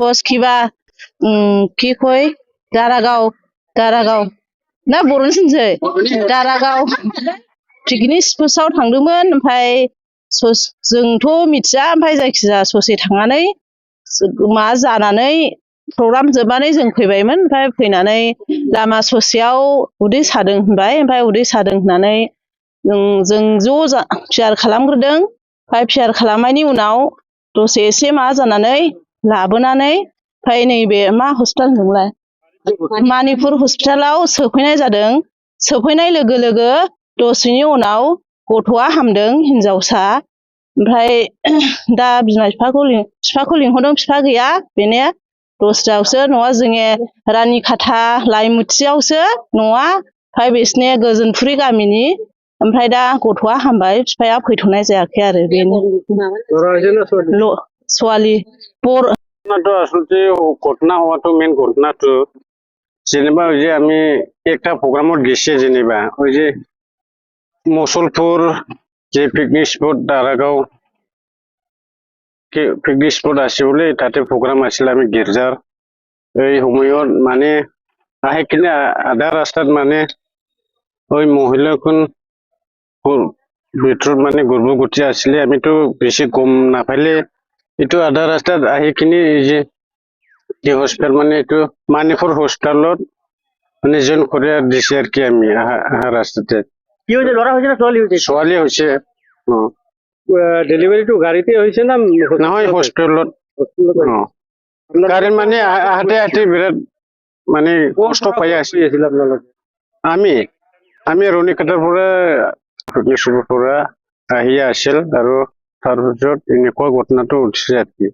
post किबा কি কয় दारागाव ना बर'निसै दारागाव पिकनिक स्पटआव थांदोंमोन ओमफ्राय जोंथ' मिथिया ओमफ्राय जायखिजाया ससे थांनानै मा जानानै प्रग्राम जोबनानै जों फैबायमोन ओमफ्राय फैनानै लामा ससेयाव उदै सादों होनबाय ओमफ्राय उदै सादों होननानै जों ज' पियार खालामग्रोदों ओमफ्राय पियार खालामनायनि उनाव दसे एसे माबा जानानै लाबोनानै ओमफ्राय नैबे मा हस्पिटाल होनदोंमोनलाय मानिपुर हस्पिटालाव सोफैनाय जादों सोफैनाय लोगो लोगो दसेनि उनाव गथ'आ हामदों हिनजावसा ओमफ्राय दा बिमा बिफाखौ लिंहरदों बिफा गैया बेनो दस्रायावसो न'आ जोंनि रानिखाथा लाइमुथियावसो न'आ ओमफ्राय बिसिनि गोजोनफुरि गामिनि ओमफ्राय दा गथ'आ हामबाय बिफाया फैथ'नाय जायाखै आरो बेनो ছোৱালী बर আসলে ঘটনা হওয়াটো মেন ঘটনাটো যেনিবা ওই যে আমি একটা প্রোগ্রামত গেছি যেনিবা ওই যে মুসলপুর যে picnic spot Daragaon picnic spot আছে বলে তাতে প্রোগ্রাম আছিল আমি গির্জার এই সময়ত মানে আহি কিনে আধা রাস্তাত মানে ওই মহিলাখন ভিতৰত মানে গৰ্ভৱতী আছিলে আমিতো বেছি গম নাপালে এইটো আধা ৰাস্তাত আহি কিনে যে হস্পিটাল মানে এইটো মানিপুৰ হস্পিটালত মানে জইন কৰি দিছে আৰু কি আমি আহা ৰাস্তাতে কি হয়েছে লড়া হয়েছে না ছোৱালী হয়েছে ছোৱালী হৈছে ডেলিভারিটো গাড়িতে হয়েছে না নহয় হস্পিটালত গাড়ী মানে আহাতে বিৰাট মানে কষ্ট পাই আছিল আপোনালোকে আমি ৰনিকাটাৰ পৰা পিকনিক স্পটৰ পৰা আহি আছিল আৰু তাৰপিছত এনেকুৱা ঘটনাটো উঠিছে আৰু কি